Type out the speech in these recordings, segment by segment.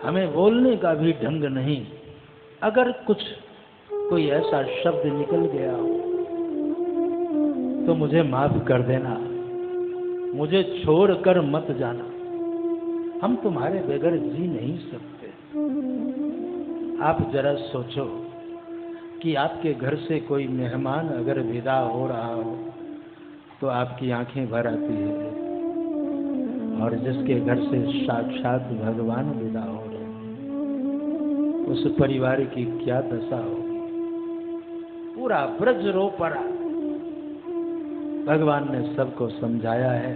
हमें बोलने का भी ढंग नहीं। अगर कुछ कोई ऐसा शब्द निकल गया तो मुझे माफ कर देना, मुझे छोड़कर मत जाना। हम तुम्हारे बगैर जी नहीं सकते। आप जरा सोचो कि आपके घर से कोई मेहमान अगर विदा हो रहा हो तो आपकी आंखें भर आती है, और जिसके घर से साक्षात भगवान विदा हो रहे उस परिवार की क्या दशा होगी। पूरा ब्रज रो पड़ा। भगवान ने सबको समझाया है।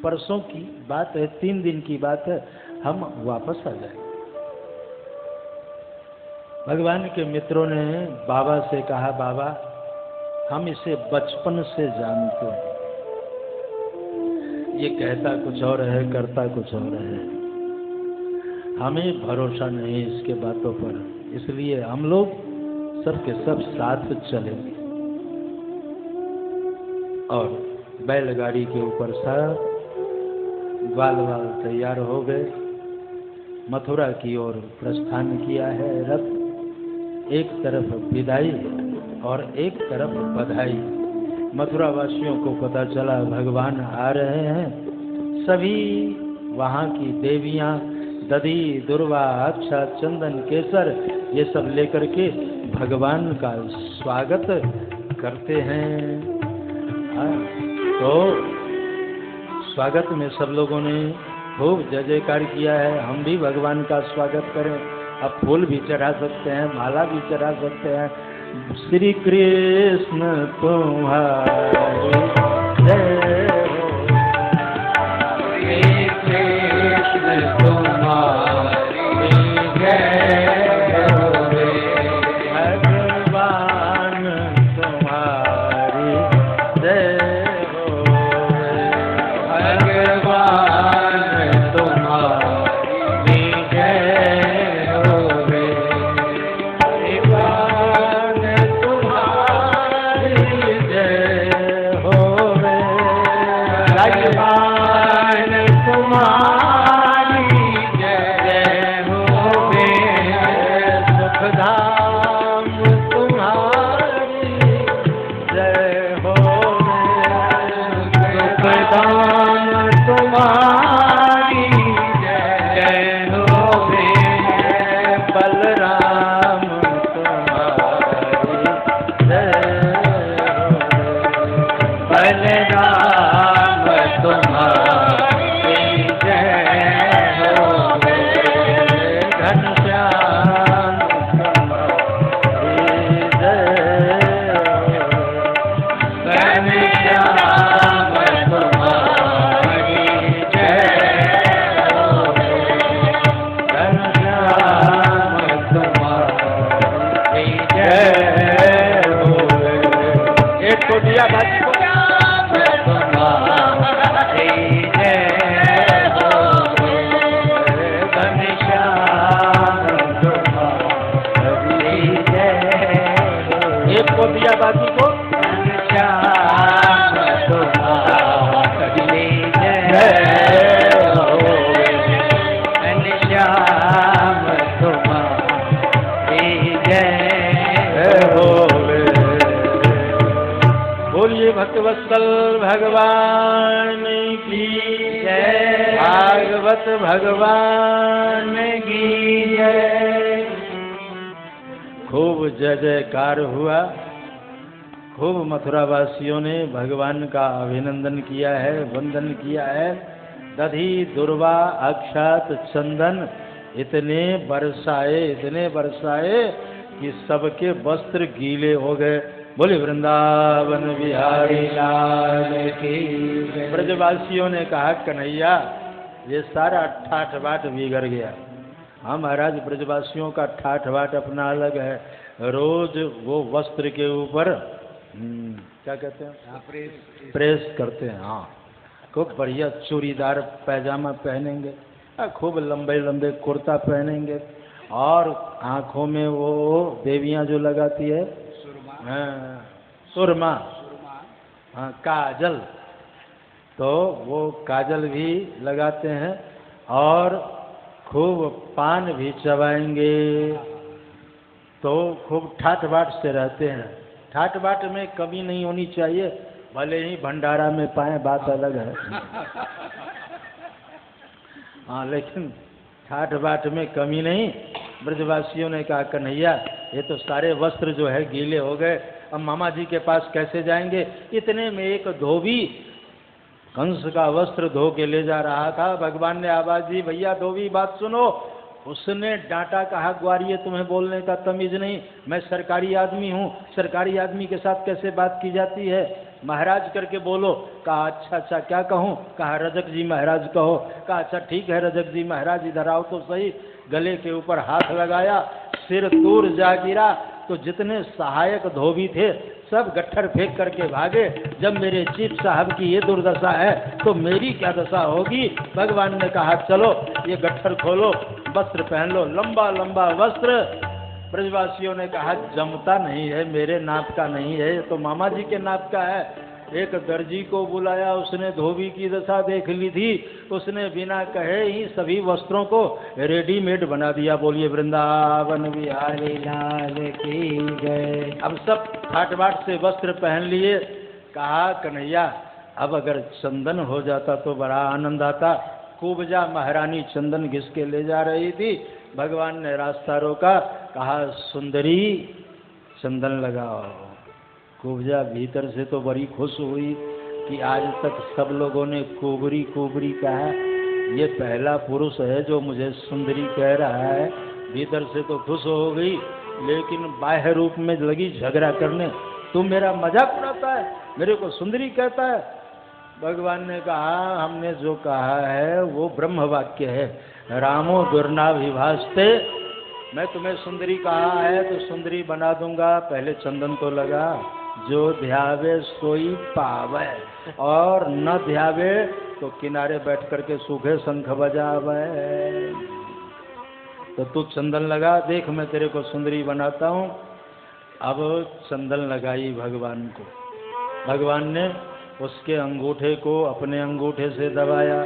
परसों की बात है, 3 दिन की बात है, हम वापस आ जाएंगे। भगवान के मित्रों ने बाबा से कहा, बाबा हम इसे बचपन से जानते हैं, ये कहता कुछ और है, करता कुछ और है, हमें भरोसा नहीं इसके बातों पर, इसलिए हम लोग सबके सब साथ चलेंगे। और बैलगाड़ी के ऊपर सब ग्वाल वाल तैयार हो गए, मथुरा की ओर प्रस्थान किया है रथ। एक तरफ विदाई और एक तरफ बधाई। मथुरा वासियों को पता चला भगवान आ रहे हैं। सभी वहाँ की देवियाँ दधी, दुर्वा, अक्षा, चंदन, केसर ये सब लेकर के भगवान का स्वागत करते हैं। तो स्वागत में सब लोगों ने खूब जय जयकार किया है। हम भी भगवान का स्वागत करें। अब फूल भी चढ़ा सकते हैं, माला भी चढ़ा सकते हैं। श्री कृष्ण तुम्हारी जय हो, श्री कृष्ण तुम्हारी जय हो, भगवान तुम्हारी जय हो, भगवान तुम्हारी जय हो, भगवान तुम्हारी जय हो, भगवान तुम्हारी जय हो, सुखधाम तुम्हारी जय हो, सुखधाम तुम्हारी जय हो, बलराम तुम्हारी जय हो, बलराम तुम्हारी जय हो, घनश्याम तुम्हारी जय हो, घनश्याम तुम्हारी जय हो, घनश्याम तुम्हारी जय हो। एक को दिया बाजी को तुम्हारी जय हो, घनश्याम तुम्हारी जय हो। एक को दिया बाजी को घनश्याम तुम्हारी जय हो, घनश्याम तुम्हारी जय हो। बोलिए भक्तवत्सल भगवान की जय, भागवत भगवान की जय। खूब जय जयकार हुआ। खूब मथुरा वासियों ने भगवान का अभिनंदन किया है, वंदन किया है। दधी, दुर्वा, अक्षत, चंदन इतने बरसाए कि सबके वस्त्र गीले हो गए। बोले वृंदावन बिहारी लाल की। ब्रजवासियों ने कहा, कन्हैया ये सारा ठाठ बाट बिगड़ गया। हाँ महाराज, ब्रजवासियों का ठाठ बाट अपना अलग है। रोज वो वस्त्र के ऊपर क्या कहते हैं, प्रेस करते हैं। हाँ, खूब बढ़िया चूड़ीदार पैजामा पहनेंगे, खूब लंबे लंबे कुर्ता पहनेंगे, और आँखों में वो देवियाँ जो लगाती है सुरमा, हाँ काजल, तो वो काजल भी लगाते हैं। और खूब पान भी चबाएंगे तो खूब ठाट बाट से रहते हैं। ठाट बाट में कमी नहीं होनी चाहिए, भले ही भंडारा में पाए बात अलग है। हाँ, लेकिन ठाट बाट में कमी नहीं। ब्रजवासियों ने कहा कन्हैया ये तो सारे वस्त्र जो है गीले हो गए, अब मामा जी के पास कैसे जाएंगे। इतने में एक धोबी कंस का वस्त्र धो के ले जा रहा था। भगवान ने आवाज दी, भैया धोबी बात सुनो। उसने डांटा, कहा ग्वारिये तुम्हें बोलने का तमीज नहीं, मैं सरकारी आदमी हूँ, सरकारी आदमी के साथ कैसे बात की जाती है, महाराज करके बोलो। कहा अच्छा अच्छा क्या कहूँ। कहा रजक जी महाराज कहो। कहा अच्छा ठीक है रजक जी महाराज इधर आओ तो सही। गले के ऊपर हाथ लगाया, सिर दूर जा गिरा तो जितने सहायक धोबी थे सब गट्ठर फेंक करके भागे। जब मेरे चीफ साहब की ये दुर्दशा है तो मेरी क्या दशा होगी। भगवान ने कहा चलो ये गट्ठर खोलो, वस्त्र पहन लो, लंबा लंबा वस्त्र। ब्रजवासियों ने कहा जमता नहीं है, मेरे नाप का नहीं है, ये तो मामा जी के नाप का है। एक दर्जी को बुलाया, उसने धोबी की दशा देख ली थी, उसने बिना कहे ही सभी वस्त्रों को रेडीमेड बना दिया। बोलिए वृंदावन बिहारी लाल की जय। अब सब ठाट बाट से वस्त्र पहन लिए। कहा कन्हैया अब अगर चंदन हो जाता तो बड़ा आनंद आता। कुब्जा महारानी चंदन घिस के ले जा रही थी, भगवान ने रास्ता रोका, कहा सुंदरी चंदन लगाओ। कुब्जा भीतर से तो बड़ी खुश हुई कि आज तक सब लोगों ने कुबरी कुबरी कहा, ये पहला पुरुष है जो मुझे सुंदरी कह रहा है। भीतर से तो खुश हो गई, लेकिन बाह्य रूप में लगी झगड़ा करने, तू मेरा मजाक उड़ाता है, मेरे को सुंदरी कहता है। भगवान ने कहा हमने जो कहा है वो ब्रह्म वाक्य है, रामो दुर्नाभिभाषते। मैं तुम्हें सुंदरी कहा है तो सुंदरी बना दूंगा, पहले चंदन तो लगा। जो ध्यावे सोई पावे, और न ध्यावे तो किनारे बैठ करके सूखे शंख बजावे। तो तू चंदन लगा, देख मैं तेरे को सुंदरी बनाता हूँ। अब चंदन लगाई भगवान को। भगवान ने उसके अंगूठे को अपने अंगूठे से दबाया,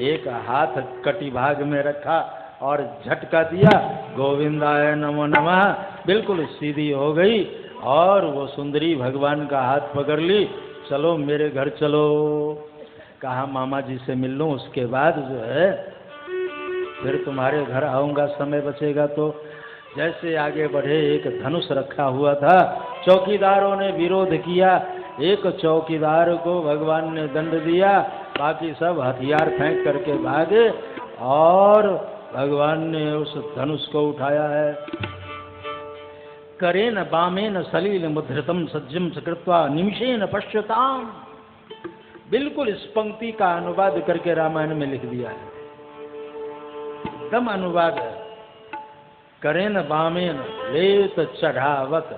एक हाथ कटिभाग में रखा और झटका दिया, गोविंदाय नमो नमः, बिल्कुल सीधी हो गई। और वो सुंदरी भगवान का हाथ पकड़ ली, चलो मेरे घर चलो। कहा मामा जी से मिल लूँ, उसके बाद जो है फिर तुम्हारे घर आऊँगा, समय बचेगा तो। जैसे आगे बढ़े, एक धनुष रखा हुआ था, चौकीदारों ने विरोध किया। एक चौकीदार को भगवान ने दंड दिया, बाकी सब हथियार फेंक करके भागे, और भगवान ने उस धनुष को उठाया है। करेन बामेन सलील मुद्रितम सज्जम कृत्वा निमिषेन पश्यताम। बिल्कुल इस पंक्ति का अनुवाद करके रामायण में लिख दिया है, एकदम अनुवाद है। करेन बामेन लेत चढ़ावत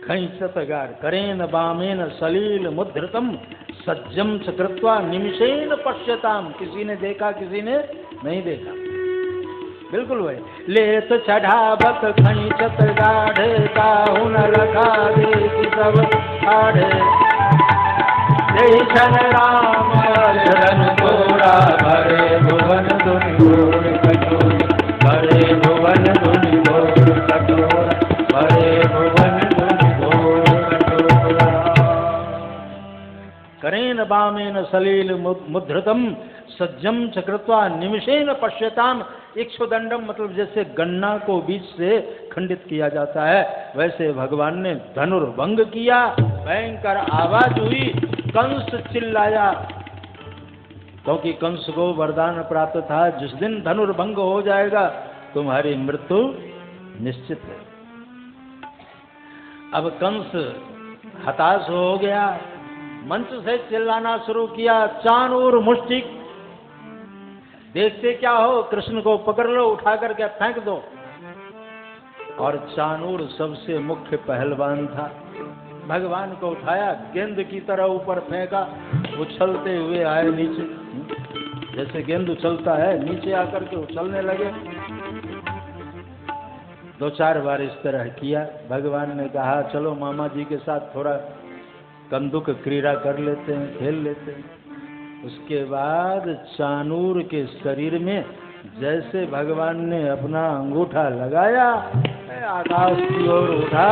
खैंचत गार, करेन बामेन सलील मुद्रितम सज्जम कृत्वा निमिषेन पश्यताम। किसी ने देखा, किसी ने नहीं देखा, बिल्कुल वही। लेत चढ़ावत खैंचत गाढ़े, काहू न रखा देख सब आढ़े। जैसन राम धन तोरा, भरे भुवन धुनि घोर कटोर, भरे भुवन धुनि घोर कटोर, भरे भुवन धुनि घोर कटोरा। करेन बामेन सलील मुद्रितम सज्जम चकृत्वा निमिषेन पश्यताम। इक्षुदंडम मतलब जैसे गन्ना को बीच से खंडित किया जाता है, वैसे भगवान ने धनुर्भंग किया। भयंकर आवाज हुई, कंस चिल्लाया, क्योंकि कंस को वरदान प्राप्त था जिस दिन धनुर्भंग हो जाएगा तुम्हारी मृत्यु निश्चित है। अब कंस हताश हो गया, मंच से चिल्लाना शुरू किया, चाणूर मुष्टिक, देखते क्या हो, कृष्ण को पकड़ लो, उठा करके फेंक दो। और चाणूर सबसे मुख्य पहलवान था, भगवान को उठाया, गेंद की तरह ऊपर फेंका, उछलते हुए आए नीचे, जैसे गेंद उछलता है, नीचे आकर के उछलने लगे। 2-4 बार इस तरह किया। भगवान ने कहा चलो मामा जी के साथ थोड़ा कंदुक क्रीड़ा कर लेते हैं, खेल लेते हैं। उसके बाद चाणूर के शरीर में जैसे भगवान ने अपना अंगूठा लगाया, आकाश की ओर उठा,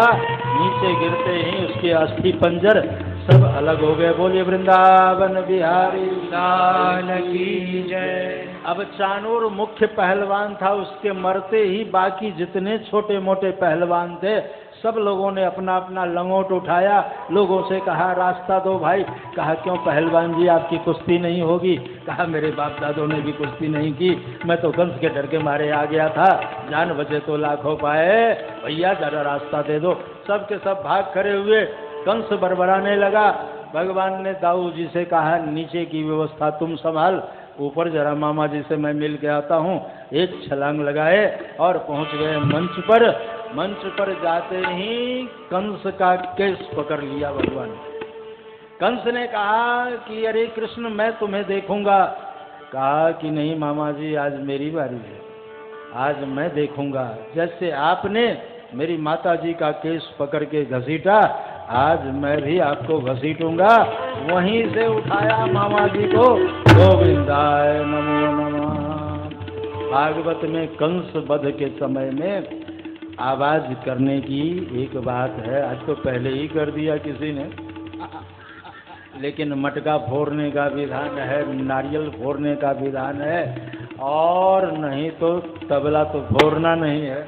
नीचे गिरते ही उसके अस्थि पंजर सब अलग हो गए। बोलिए वृंदावन बिहारी लाल की जय। अब चाणूर मुख्य पहलवान था, उसके मरते ही बाकी जितने छोटे मोटे पहलवान थे सब लोगों ने अपना अपना लंगोट उठाया, लोगों से कहा रास्ता दो भाई। कहा क्यों पहलवान जी आपकी कुश्ती नहीं होगी? कहा मेरे बाप दादों ने भी कुश्ती नहीं की, मैं तो कंस के डर के मारे आ गया था, जान बचे तो लाखों पाए, भैया जरा रास्ता दे दो। सब के सब भाग खड़े हुए, कंस बरबराने लगा। भगवान ने दाऊ जी से कहा नीचे की व्यवस्था तुम संभाल, ऊपर जरा मामा जी से मैं मिल के आता हूँ। एक छलांग लगाए और पहुंच गए मंच पर। मंच पर जाते ही कंस का केस पकड़ लिया भगवान। कंस ने कहा कि अरे कृष्ण मैं तुम्हें देखूंगा। कहा कि नहीं मामा जी आज मेरी बारी है, आज मैं देखूंगा। जैसे आपने मेरी माता जी का केस पकड़ के घसीटा, आज मैं भी आपको घसीटूंगा। वहीं से उठाया मामा जी को, गोविंदाय नमो नमः। भागवत में कंस वध के समय में आवाज करने की एक बात है, आज तो पहले ही कर दिया किसी ने, लेकिन मटका फोड़ने का विधान है, नारियल फोड़ने का विधान है, और नहीं तो तबला तो फोड़ना नहीं है।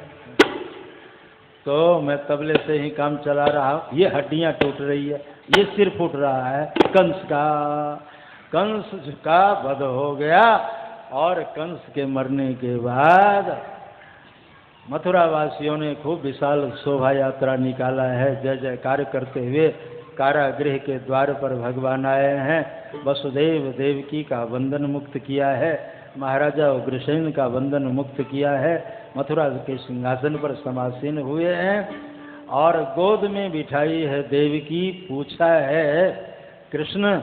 तो मैं तबले से ही काम चला रहा हूँ। ये हड्डियाँ टूट रही है, ये सिर फूट रहा है। कंस का वध हो गया। और कंस के मरने के बाद मथुरा वासियों ने खूब विशाल शोभा यात्रा निकाला है, जय जयकार करते हुए कारागृह के द्वार पर भगवान आए हैं। वसुदेव देवकी का बंधन मुक्त किया है, महाराजा उग्रसेन का बंधन मुक्त किया है, मथुरा के सिंहासन पर समासीन हुए हैं और गोद में बिठाई है देवकी। पूछा है कृष्ण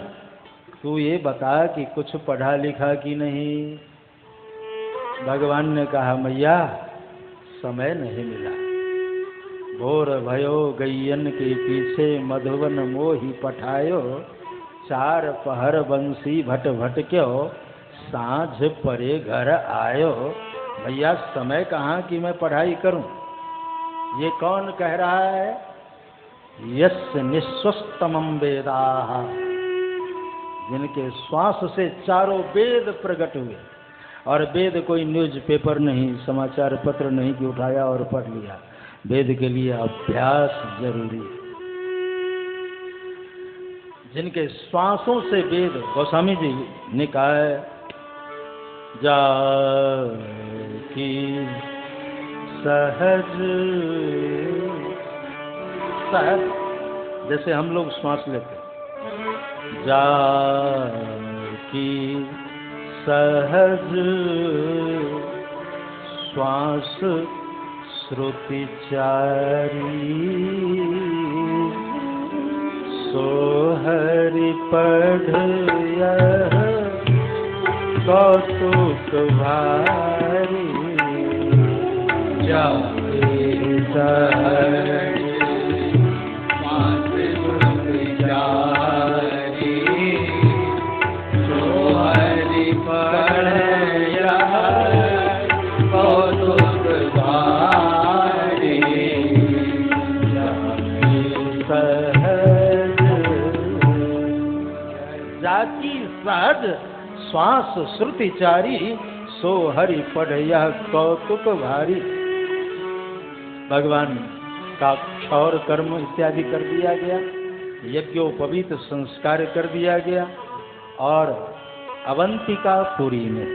तू ये बता कि कुछ पढ़ा लिखा कि नहीं? भगवान ने कहा मैया समय नहीं मिला, भोर भयो गैयन के पीछे मधुवन मोही पठायो, चार पहर बंसी भट भटक्यो, सांझ परे घर आयो। भैया समय कहाँ कि मैं पढ़ाई करूं? ये कौन कह रहा है? यस्य निःश्वस्तमं वेदाः, जिनके श्वास से चारों वेद प्रकट हुए। और वेद कोई न्यूज़पेपर नहीं, समाचार पत्र नहीं कि उठाया और पढ़ लिया। वेद के लिए अभ्यास जरूरी है। जिनके श्वासों से वेद, गोस्वामी जी ने कहा है जाकी सहज सहज, जैसे हम लोग श्वास लेते, जाकी सहज श्वास श्रुति चारी, सोहरि पढ़ यह कौतुक भारी, जाके सहज श्वास श्रुति चारी, सोहरि पढ़ यह कौतुक भारी, जाकी सहज श्वास श्रुति चारी, सो हरि पढ़ यह कौतुक भारी। भगवान का क्षौर कर्म इत्यादि कर दिया गया, यज्ञोपवीत संस्कार कर दिया गया। और अवंतिकापुरी में,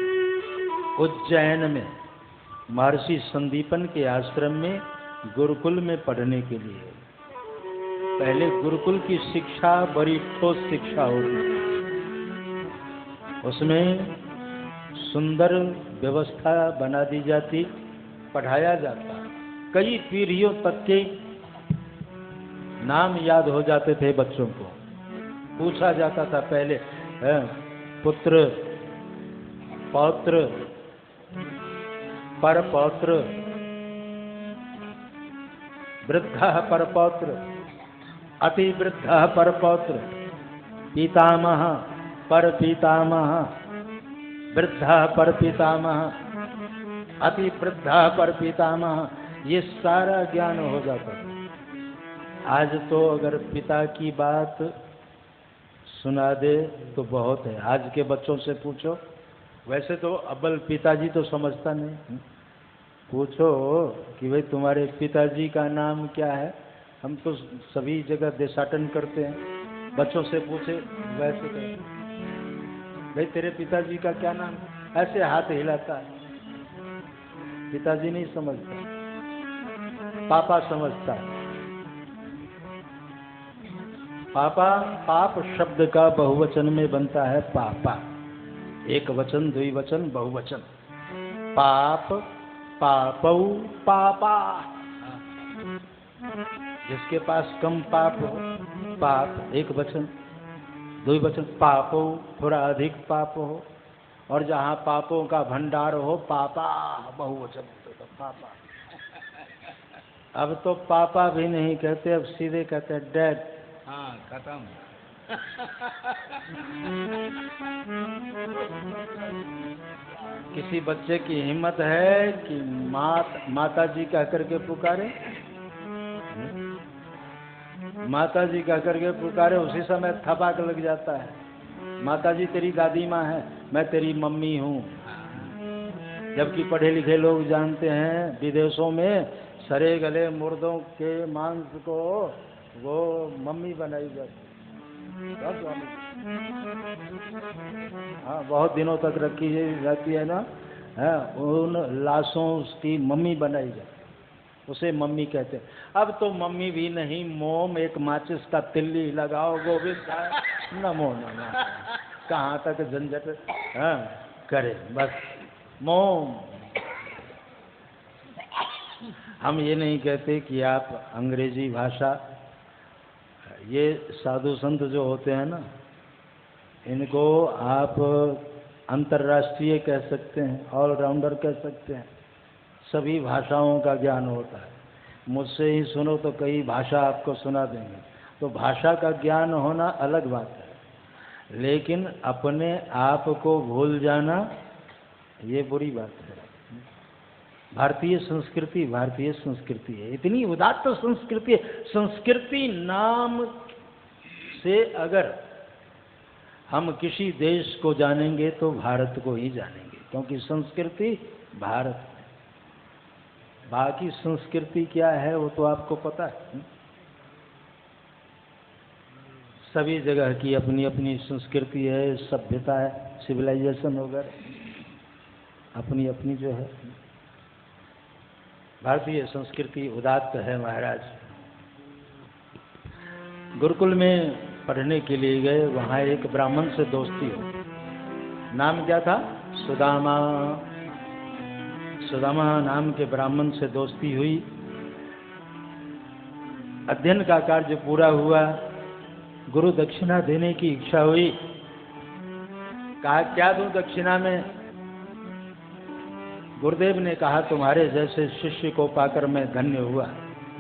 उज्जैन में महर्षि संदीपन के आश्रम में गुरुकुल में पढ़ने के लिए, पहले गुरुकुल की शिक्षा बड़ी ठोस शिक्षा होती, उसमें सुंदर व्यवस्था बना दी जाती, पढ़ाया जाता, कई पीढ़ियों तक के नाम याद हो जाते थे बच्चों को। पूछा जाता था पहले पुत्र, पौत्र, परपौत्र, वृद्धा परपौत्र, अति वृद्धा परपौत्र, पितामह पर पितामह, वृद्धा पर पितामह, अति वृद्धा पर पितामह, ये सारा ज्ञान हो जाता है। आज तो अगर पिता की बात सुना दे तो बहुत है। आज के बच्चों से पूछो, वैसे तो अब्बल पिताजी तो समझता नहीं, पूछो कि भाई तुम्हारे पिताजी का नाम क्या है, हम तो सभी जगह देशाटन करते हैं, बच्चों से पूछे वैसे कहे भाई तेरे पिताजी का क्या नाम, ऐसे हाथ हिलाता है। पिताजी नहीं समझता, पापा समझता है। पापा, पाप शब्द का बहुवचन में बनता है पापा, एक वचन द्विवचन बहुवचन। पाप, पापौ, पापा। जिसके पास कम पाप हो, पाप एक वचन, द्विवचन। पापौ थोड़ा अधिक पाप हो, और जहाँ पापों का भंडार हो पापा बहुवचन, तो पापा। अब तो पापा भी नहीं कहते, अब सीधे कहते हैं डैड। हाँ, खत्म। किसी बच्चे की हिम्मत है कि माता जी कह करके पुकारे, माता जी कह करके पुकारे, उसी समय थपाक लग जाता है। माता जी तेरी दादी माँ है, मैं तेरी मम्मी हूँ। जबकि पढ़े लिखे लोग जानते हैं विदेशों में सरे गले मुर्दों के मांस को वो मम्मी बनाई जाती है। हाँ, बहुत दिनों तक रखी जाती है ना, है उन लाशों की मम्मी बनाई जाती है, उसे मम्मी कहते हैं। अब तो मम्मी भी नहीं, मोम, एक माचिस का तिल्ली लगाओ, गोविंद नमो नमः। कहाँ तक झंझट करे, बस मोम। हम ये नहीं कहते कि आप अंग्रेजी भाषा, ये साधु संत जो होते हैं ना, इनको आप अंतर्राष्ट्रीय कह सकते हैं, ऑलराउंडर कह सकते हैं, सभी भाषाओं का ज्ञान होता है। मुझसे ही सुनो तो कई भाषा आपको सुना देंगे, तो भाषा का ज्ञान होना अलग बात है, लेकिन अपने आप को भूल जाना ये बुरी बात है। भारतीय संस्कृति है, इतनी उदात्त संस्कृति है। संस्कृति नाम से अगर हम किसी देश को जानेंगे तो भारत को ही जानेंगे, क्योंकि संस्कृति भारत में। बाकी संस्कृति क्या है वो तो आपको पता है। सभी जगह की अपनी अपनी संस्कृति है, सभ्यता है, सिविलाइजेशन वगैरह अपनी अपनी जो है। भारतीय संस्कृति उदात्त है महाराज। गुरुकुल में पढ़ने के लिए गए, वहाँ एक ब्राह्मण से दोस्ती हो। नाम क्या था? सुदामा। सुदामा नाम के ब्राह्मण से दोस्ती हुई। अध्ययन का कार्य पूरा हुआ, गुरु दक्षिणा देने की इच्छा हुई। कहा क्या दूं दक्षिणा में? गुरुदेव ने कहा तुम्हारे जैसे शिष्य को पाकर मैं धन्य हुआ,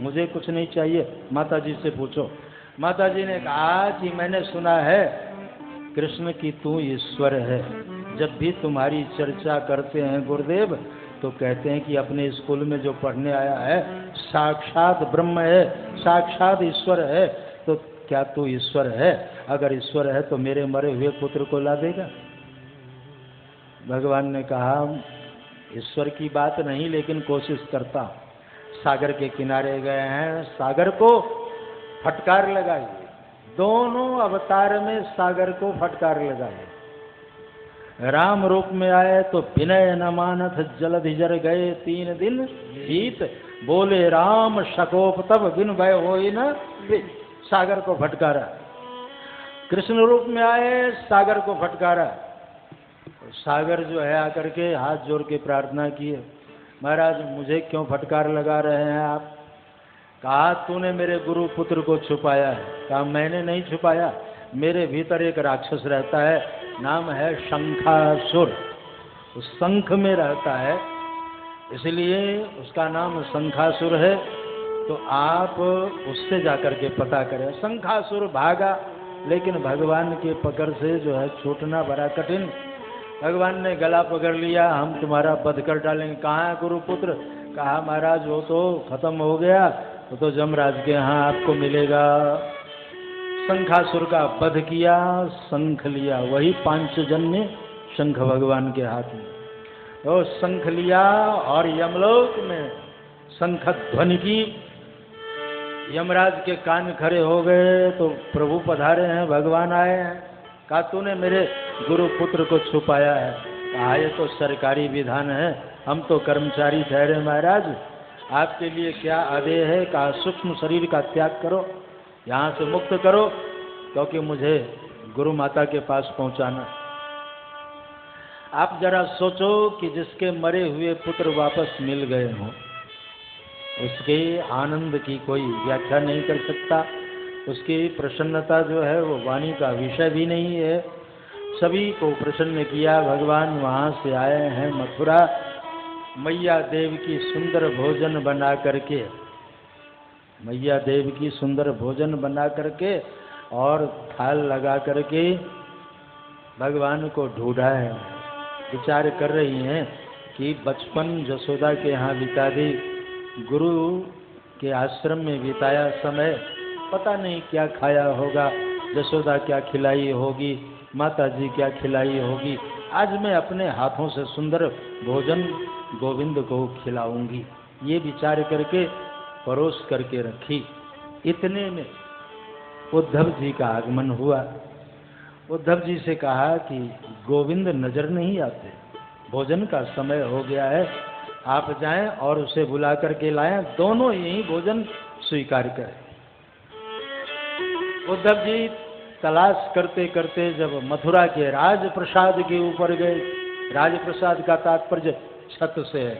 मुझे कुछ नहीं चाहिए, माताजी से पूछो। माताजी ने कहा कि मैंने सुना है कृष्ण की तू ईश्वर है। जब भी तुम्हारी चर्चा करते हैं गुरुदेव तो कहते हैं कि अपने स्कूल में जो पढ़ने आया है साक्षात ब्रह्म है, साक्षात ईश्वर है। तो क्या तू ईश्वर है? अगर ईश्वर है तो मेरे मरे हुए पुत्र को ला देगा? भगवान ने कहा ईश्वर की बात नहीं, लेकिन कोशिश करता। सागर के किनारे गए हैं, सागर को फटकार लगाई। दोनों अवतार में सागर को फटकार लगाई। राम रूप में आए तो विनय न मानथ जलधि जर गए 3 दिन बीत, बोले राम शकोप तब बिन भय होई न, सागर को फटकारा। कृष्ण रूप में आए, सागर को फटकारा। सागर जो है आकर के हाथ जोड़ के प्रार्थना की, महाराज मुझे क्यों फटकार लगा रहे हैं आप? कहा तूने मेरे गुरु पुत्र को छुपाया है। कहा मैंने नहीं छुपाया, मेरे भीतर एक राक्षस रहता है, नाम है शंखासुर। उस शंख में रहता है, इसलिए उसका नाम शंखासुर है। तो आप उससे जाकर के पता करें। शंखासुर भागा, लेकिन भगवान के पकड़ से जो है छूटना बड़ा कठिन। भगवान ने गला पकड़ लिया, हम तुम्हारा वध कर डालेंगे। कहाँ है गुरुपुत्र? कहा महाराज वो तो खत्म हो गया, वो तो जमराज के यहाँ आपको मिलेगा। शंखासुर का वध किया, शंख लिया, वही पांचजन्य शंख भगवान के हाथ में। तो शंख लिया और यमलोक में शंख ध्वनि की। यमराज के कान खड़े हो गए तो प्रभु पधारे हैं, भगवान आए हैं। कहा तूने मेरे गुरु पुत्र को छुपाया है। कहा ये तो सरकारी विधान है, हम तो कर्मचारी ठहरे महाराज, आपके लिए क्या आदेश है? कहा सूक्ष्म शरीर का त्याग करो, यहाँ से मुक्त करो, क्योंकि मुझे गुरु माता के पास पहुँचाना। आप जरा सोचो कि जिसके मरे हुए पुत्र वापस मिल गए हों, उसके आनंद की कोई व्याख्या नहीं कर सकता। उसकी प्रसन्नता जो है वो वाणी का विषय भी नहीं है। सभी को प्रसन्न किया। भगवान वहाँ से आए हैं मथुरा, मैया देव की सुंदर भोजन बना करके, मैया देव की सुंदर भोजन बना करके और थाल लगा करके भगवान को ढूंढा है। विचार कर रही हैं कि बचपन जसोदा के यहाँ बिता दी, गुरु के आश्रम में बिताया समय, पता नहीं क्या खाया होगा, जसोदा क्या खिलाई होगी, माता जी क्या खिलाई होगी। आज मैं अपने हाथों से सुंदर भोजन गोविंद को खिलाऊंगी, ये विचार करके परोस करके रखी। इतने में उद्धव जी का आगमन हुआ। उद्धव जी से कहा कि गोविंद नजर नहीं आते, भोजन का समय हो गया है, आप जाएं और उसे बुला करके लाएं, दोनों यही भोजन स्वीकार करें। उद्धव जी तलाश करते करते जब मथुरा के राजप्रसाद के ऊपर गए, राजप्रसाद का तात्पर्य छत से है,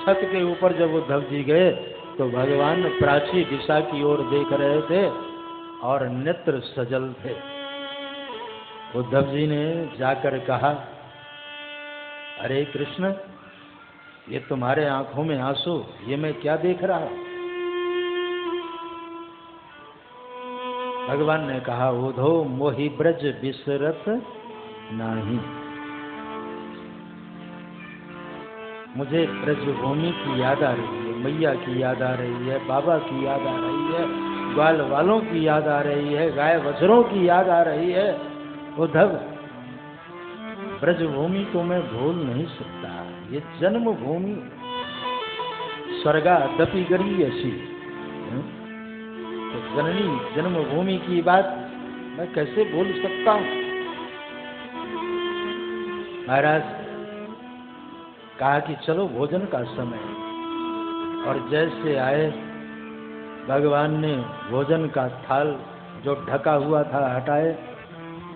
छत के ऊपर जब उद्धव जी गए तो भगवान प्राची दिशा की ओर देख रहे थे और नेत्र सजल थे। उद्धव जी ने जाकर कहा, अरे कृष्ण, ये तुम्हारे आंखों में आंसू, ये मैं क्या देख रहा हूं? भगवान ने कहा, उधो मोहि ब्रज बिसरत नाही, मुझे ब्रजभूमि की याद आ रही है, मैया की याद आ रही है, बाबा की याद आ रही है, ग्वाल वालों की याद आ रही है, गाय वज्रों की याद आ रही है। उद्धव, ब्रजभूमि को मैं भूल नहीं सकता, ये जन्मभूमि स्वर्गादपि गरीयसी, तो जननी जन्मभूमि की बात मैं कैसे भूल सकता हूं? महाराज कहा कि चलो भोजन का समय, और जैसे आए भगवान ने भोजन का थाल जो ढका हुआ था हटाए,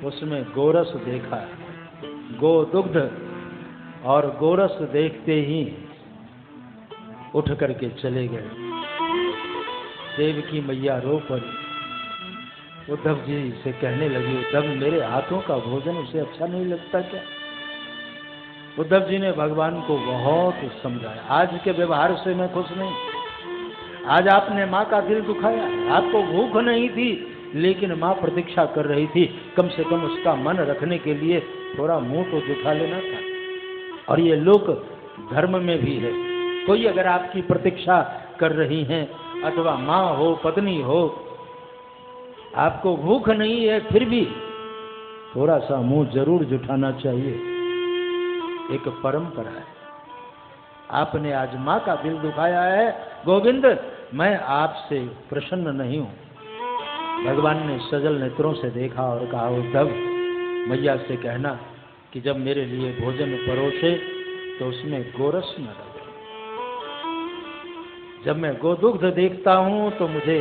उसमें गोरस देखा, गोदुग्ध, और गोरस देखते ही उठ करके चले गए। देवकी मैया रो पड़ी। उद्धव जी से कहने लगी, उद्धव मेरे हाथों का भोजन उसे अच्छा नहीं लगता क्या? उद्धव जी ने भगवान को बहुत समझाया, आज के व्यवहार से मैं खुश नहीं, आज आपने माँ का दिल दुखाया, आपको भूख नहीं थी लेकिन माँ प्रतीक्षा कर रही थी, कम से कम उसका मन रखने के लिए थोड़ा मुंह तो दिखा लेना था। और ये लोक धर्म में भी है, कोई अगर आपकी प्रतीक्षा कर रही हैं, अथवा माँ हो पत्नी हो, आपको भूख नहीं है फिर भी थोड़ा सा मुंह जरूर जुटाना चाहिए, एक परंपरा है। आपने आज माँ का दिल दुखाया है, गोविंद मैं आपसे प्रसन्न नहीं हूं। भगवान ने सजल नेत्रों से देखा और कहा, उद्धव मैया से कहना कि जब मेरे लिए भोजन परोसे तो उसमें गोरस न रहे। जब मैं गोदुग्ध देखता हूं तो मुझे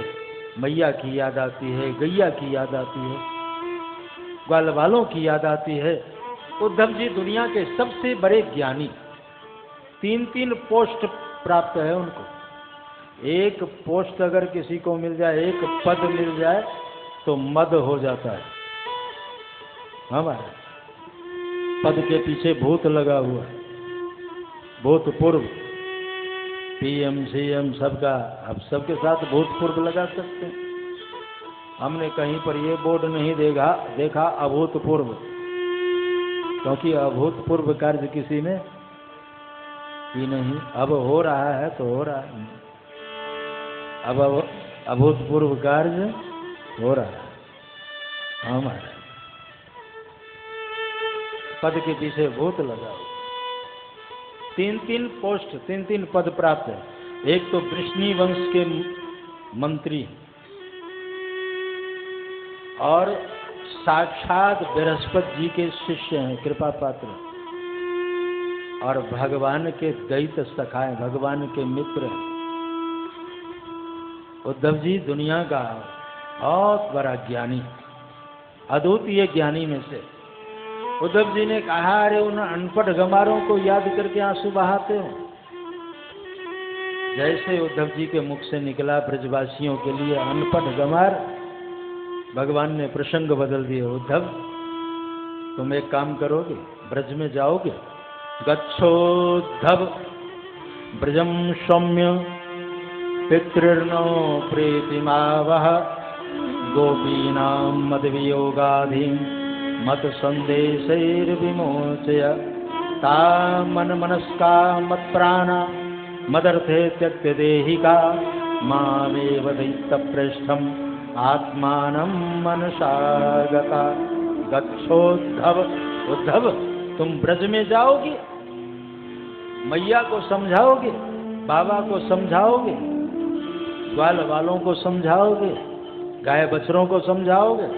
मैया की याद आती है, गैया की याद आती है, ग्वाल वालों की याद आती है। उद्धव जी दुनिया के सबसे बड़े ज्ञानी, 3-3 पोस्ट प्राप्त है उनको। एक पोस्ट अगर किसी को मिल जाए, एक पद मिल जाए तो मद हो जाता है। हमारे पद के पीछे भूत लगा हुआ है, भूतपूर्व, पीएम सीएम सबका, अब सबके साथ भूतपूर्व लगा सकते हैं। हमने कहीं पर ये बोर्ड नहीं देखा अभूतपूर्व, क्योंकि अभूतपूर्व कार्य किसी ने ही नहीं। अब हो रहा है तो हो रहा है, अब अभूतपूर्व कार्य हो रहा है हमारा। पद के पीछे भूत लगाओ। 3-3 पोस्ट, 3-3 पद प्राप्त है। एक तो वृष्णि वंश के मंत्री और साक्षात बृहस्पति जी के शिष्य हैं, कृपा पात्र, और भगवान के दैत सखा हैं, भगवान के मित्र हैं। उद्धव जी दुनिया का बहुत बड़ा ज्ञानी, अद्वितीय ज्ञानी में से। उद्धव जी ने कहा, अरे उन अनपढ़ गंवारों को याद करके आंसू बहाते हो। जैसे उद्धव जी के मुख से निकला ब्रजवासियों के लिए अनपढ़ गंवार, भगवान ने प्रसंग बदल दिया। उद्धव तुम एक काम करोगे, ब्रज में जाओगे। गच्छोद्धव ब्रजम सौम्य पितृर्नो प्रीतिमावह गोपीनां मदवियोगाधि मत संदेशैर्विमोचय तामन्मनस्का मत्प्राणा मदर्थे त्यक्त्य देहिका मामेव दैत्यप्रेष्ठम् आत्मानं मनसा गता। गच्छोद्धव, उद्धव तुम ब्रज में जाओगे, मैया को समझाओगे, बाबा को समझाओगे, ग्वाल वालों को समझाओगे, गाय बछड़ों को समझाओगे।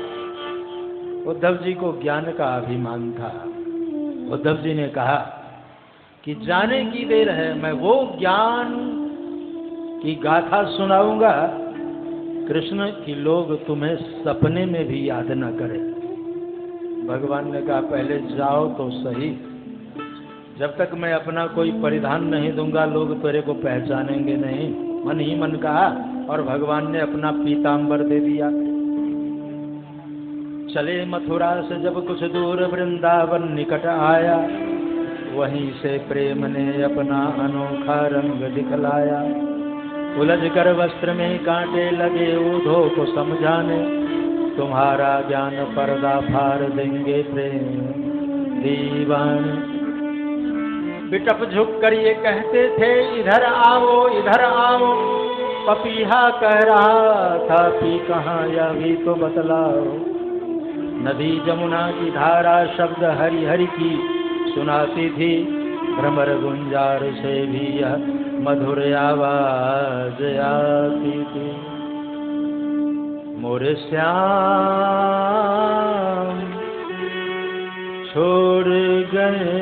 उद्धव जी को ज्ञान का अभिमान था। उद्धव जी ने कहा कि जाने की देर है, मैं वो ज्ञान की गाथा सुनाऊंगा कृष्ण की लोग तुम्हें सपने में भी याद न करें। भगवान ने कहा पहले जाओ तो सही, जब तक मैं अपना कोई परिधान नहीं दूंगा लोग तेरे को पहचानेंगे नहीं। मन ही मन कहा और भगवान ने अपना पीतांबर दे दिया। चले मथुरा से जब कुछ दूर वृंदावन निकट आया, वहीं से प्रेम ने अपना अनोखा रंग दिखलाया। उलझ कर वस्त्र में कांटे लगे ऊधो को समझाने, तुम्हारा ज्ञान पर्दा फाड़ देंगे प्रेम दीवाने। बिटप झुक कर ये कहते थे इधर आओ इधर आओ, पपीहा कह रहा था कि कहाँ या भी तो बतलाओ। नदी जमुना की धारा शब्द हरि हरि की सुनाती थी, भ्रमर गुंजार से भी यह मधुर आवाज आती थी। मोरे श्याम छोड़ गए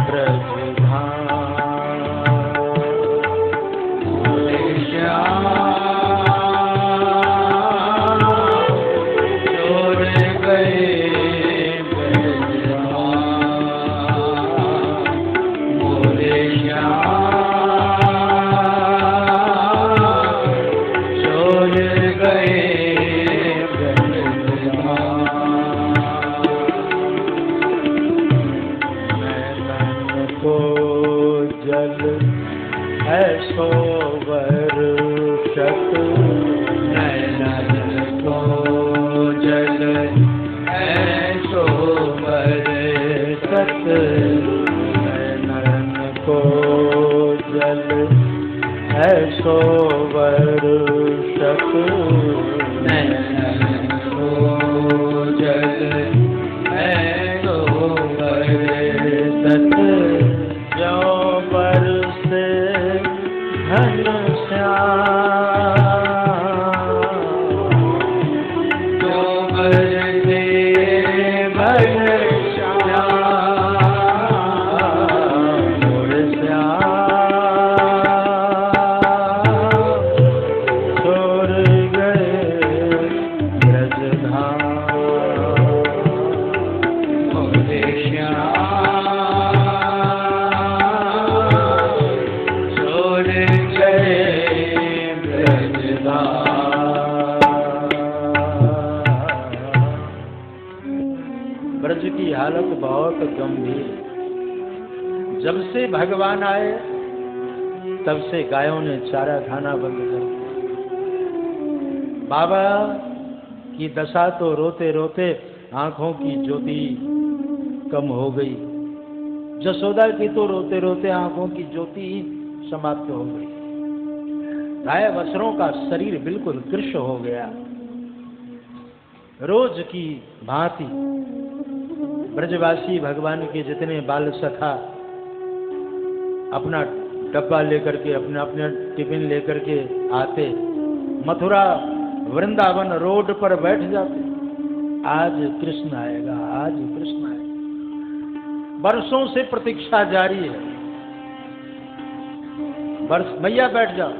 ब्रज धाम, मोरे श्याम छोड़ गए ब्रज धाम, मोरे श्याम ऐसो वर्षक नैनन को जल ऐसो वर्षक, नैनन को जल ऐसो वर्षक, नैनन को जल ऐसो वर्षक। जो बरसे घन श्याम, जो बरसे घन श्याम, मोरे श्याम छोड़ गए ब्रज धाम, मोरे श्याम ब्रज की हालत बहुत गंभीर। जब से भगवान आए तब से गायों ने चारा खाना बंद कर दिया। बाबा की दशा तो रोते रोते आंखों की ज्योति कम हो गई। जसोदा की तो रोते रोते आंखों की ज्योति ही समाप्त हो गई। गाय बछड़ों का शरीर बिल्कुल कृश हो गया। रोज की भांति ब्रजवासी भगवान के जितने बाल सखा अपना डब्बा लेकर के अपने अपने टिफिन लेकर के आते, मथुरा वृंदावन रोड पर बैठ जाते। आज कृष्ण आएगा, आज कृष्ण आएगा। वर्षों से प्रतीक्षा जारी है। वर्ष मैया बैठ जाओ,